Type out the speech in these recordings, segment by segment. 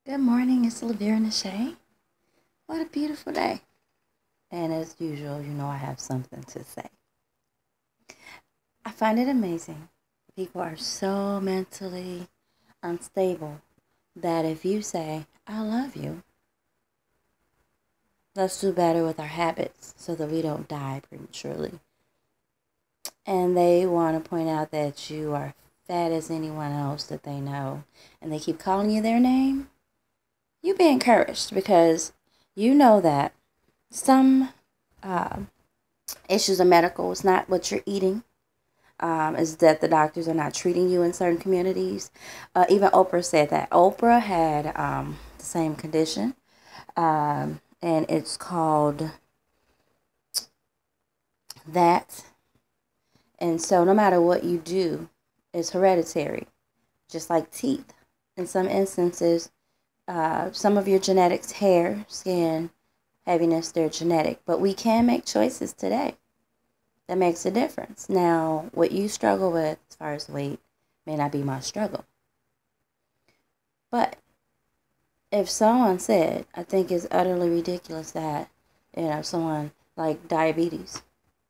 Good morning, it's Lavera and Shay. What a beautiful day. And as usual, I have something to say. I find it amazing. People are so mentally unstable that if you say, I love you, let's do better with our habits so that we don't die prematurely. And they want to point out that you are fat as anyone else that they know, and they keep calling you their name, you be encouraged because you know that some uh, issues are medical. It's not what you're eating. Is that the doctors are not treating you in certain communities. Even Oprah said that. Oprah had the same condition, and it's called that. And so, no matter what you do, it's hereditary, just like teeth. In some instances, some of your genetics, hair, skin, heaviness, they're genetic. But we can make choices today that makes a difference. Now, what you struggle with as far as weight may not be my struggle. But if someone said, I think it's utterly ridiculous that, someone like diabetes,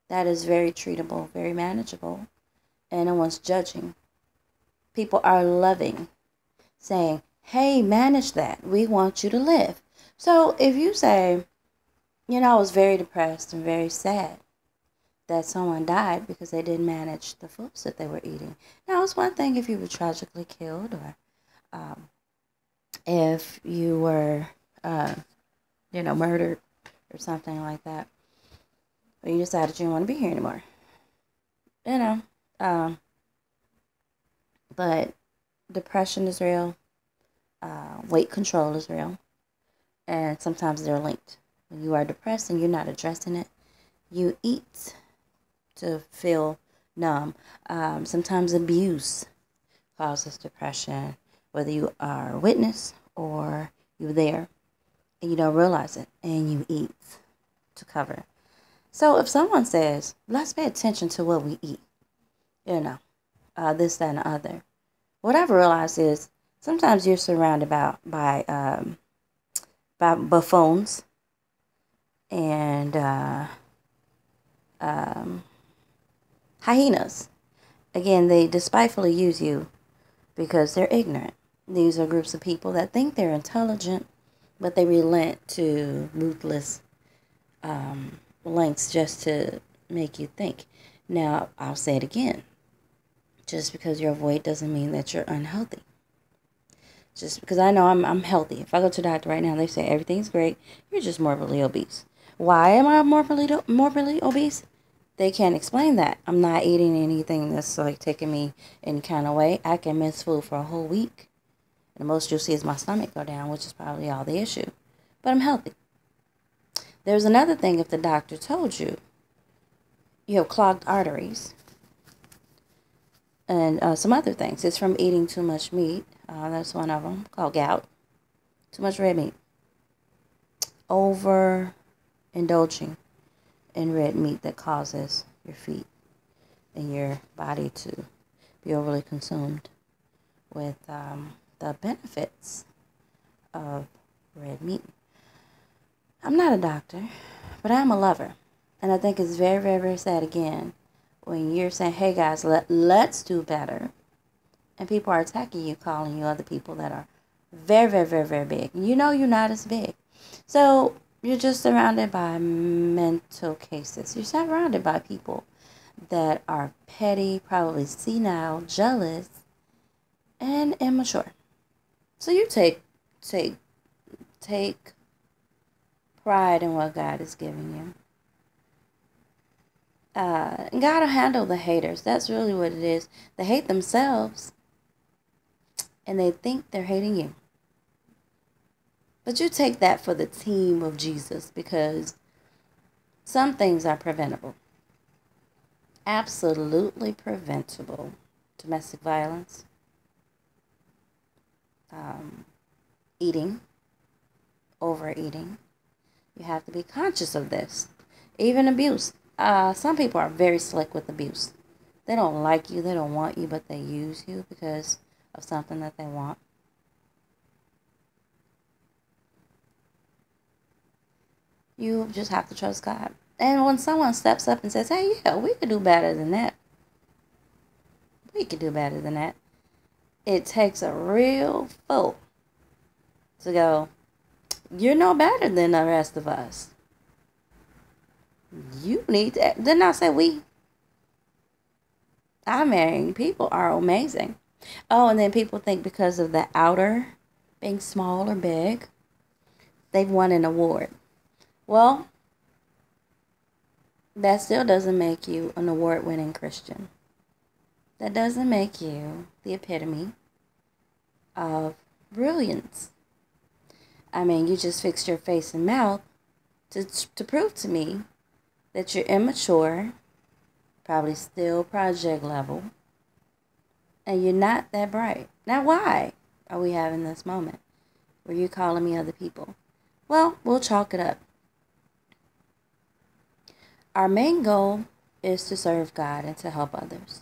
that is very treatable, very manageable, and no one's judging. People are loving, saying, hey, manage that. We want you to live. So if you say, I was very depressed and very sad that someone died because they didn't manage the foods that they were eating. Now, it's one thing if you were tragically killed or if you were, murdered or something like that, or you decided you didn't want to be here anymore. You know, um, but depression is real, weight control is real, and sometimes they're linked. When you are depressed and you're not addressing it, you eat to feel numb. Sometimes abuse causes depression, whether you are a witness or you're there and you don't realize it and you eat to cover. So if someone says, let's pay attention to what we eat, this, that, and the other, what I've realized is sometimes you're surrounded by buffoons and hyenas. Again, they despitefully use you because they're ignorant. These are groups of people that think they're intelligent, but they relent to ruthless lengths just to make you think. Now, I'll say it again. Just because you're overweight doesn't mean that you're unhealthy. Just because I know I'm healthy. If I go to the doctor right now, they say everything's great. You're just morbidly obese. Why am I morbidly obese? They can't explain that. I'm not eating anything that's like taking me any kind of way. I can miss food for a whole week. And the most you'll see is my stomach go down, which is probably all the issue. But I'm healthy. There's another thing if the doctor told you you have clogged arteries and some other things. It's from eating too much meat. That's one of them, called gout. Too much red meat. Over indulging in red meat that causes your feet and your body to be overly consumed with the benefits of red meat. I'm not a doctor, but I'm a lover. And I think it's very, very, very sad again when you're saying, hey guys, let's do better. And people are attacking you, calling you other people that are very, very, very, very big. And you know you're not as big. So you're just surrounded by mental cases. You're surrounded by people that are petty, probably senile, jealous, and immature. So you take pride in what God is giving you. God will handle the haters. That's really what it is. They hate themselves, and they think they're hating you. But you take that for the team of Jesus because some things are preventable. Absolutely preventable. Domestic violence, eating, overeating. You have to be conscious of this. Even abuse. Some people are very slick with abuse. They don't like you, they don't want you, but they use you because of something that they want. You just have to trust God. And when someone steps up and says, hey, yeah, we could do better than that. We could do better than that. It takes a real fool to go, you're no better than the rest of us. You need to. Didn't I say we? I mean, people are amazing. Oh, and then people think because of the outer being small or big, they've won an award. Well, that still doesn't make you an award-winning Christian. That doesn't make you the epitome of brilliance. I mean, you just fixed your face and mouth to prove to me that you're immature, probably still project level, and you're not that bright. Now, why are we having this moment where you're calling me other people? Well, we'll chalk it up. Our main goal is to serve God and to help others.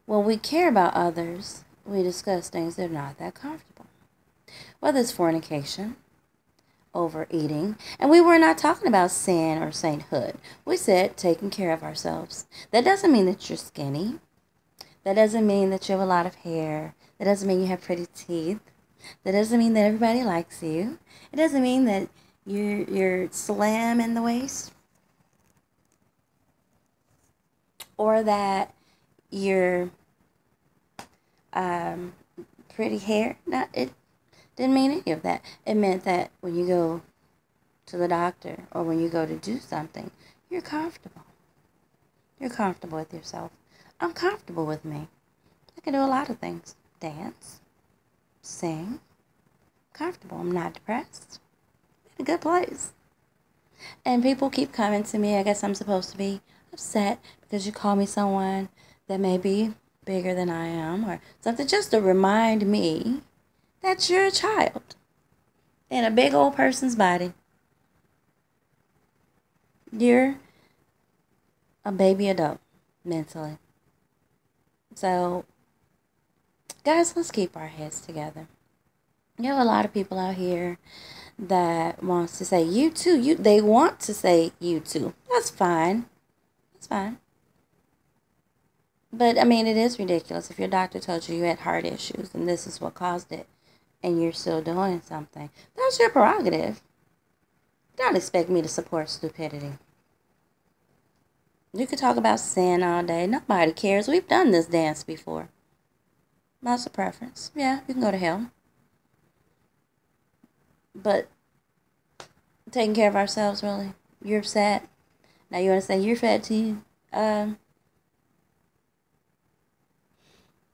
When we care about others, we discuss things that are not that comfortable. Whether it's fornication, overeating, and we were not talking about sin or sainthood. We said taking care of ourselves. That doesn't mean that you're skinny. That doesn't mean that you have a lot of hair. That doesn't mean you have pretty teeth. That doesn't mean that everybody likes you. It doesn't mean that you're slim in the waist, or that you're pretty hair. No, it didn't mean any of that. It meant that when you go to the doctor or when you go to do something, you're comfortable. You're comfortable with yourself. I'm comfortable with me. I can do a lot of things. Dance, sing. Comfortable. I'm not depressed. In a good place. And people keep coming to me. I guess I'm supposed to be upset because you call me someone that may be bigger than I am or something, just to remind me that you're a child in a big old person's body. You're a baby adult mentally. So, guys, let's keep our heads together. You have a lot of people out here that wants to say you too. They want to say you too. That's fine. That's fine. But I mean, it is ridiculous if your doctor told you you had heart issues and this is what caused it, and you're still doing something. That's your prerogative. Don't expect me to support stupidity. You could talk about sin all day. Nobody cares. We've done this dance before. That's a preference. Yeah, you can go to hell. But taking care of ourselves, really? You're upset? Now you want to say you're fat too?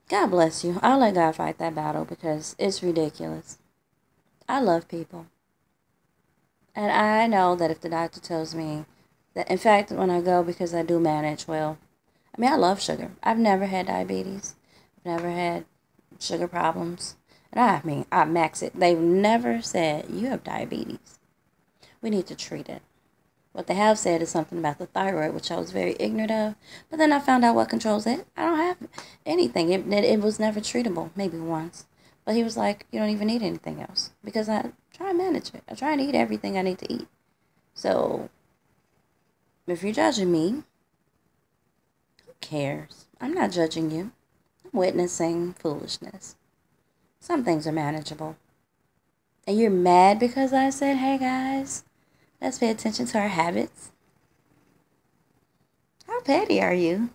God bless you. I'll let God fight that battle because it's ridiculous. I love people. And I know that if the doctor tells me that, in fact, when I go, because I do manage well, I mean, I love sugar. I've never had diabetes. I've never had sugar problems. And I mean, I max it. They've never said, you have diabetes. We need to treat it. What they have said is something about the thyroid, which I was very ignorant of. But then I found out what controls it. I don't have anything. It was never treatable, maybe once. But he was like, you don't even need anything else. Because I try and manage it. I try and eat everything I need to eat. So, if you're judging me, who cares? I'm not judging you. I'm witnessing foolishness. Some things are manageable. And you're mad because I said, hey guys, let's pay attention to our habits. How petty are you?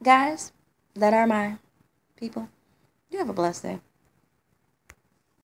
Guys, that are my people. You have a blessed day.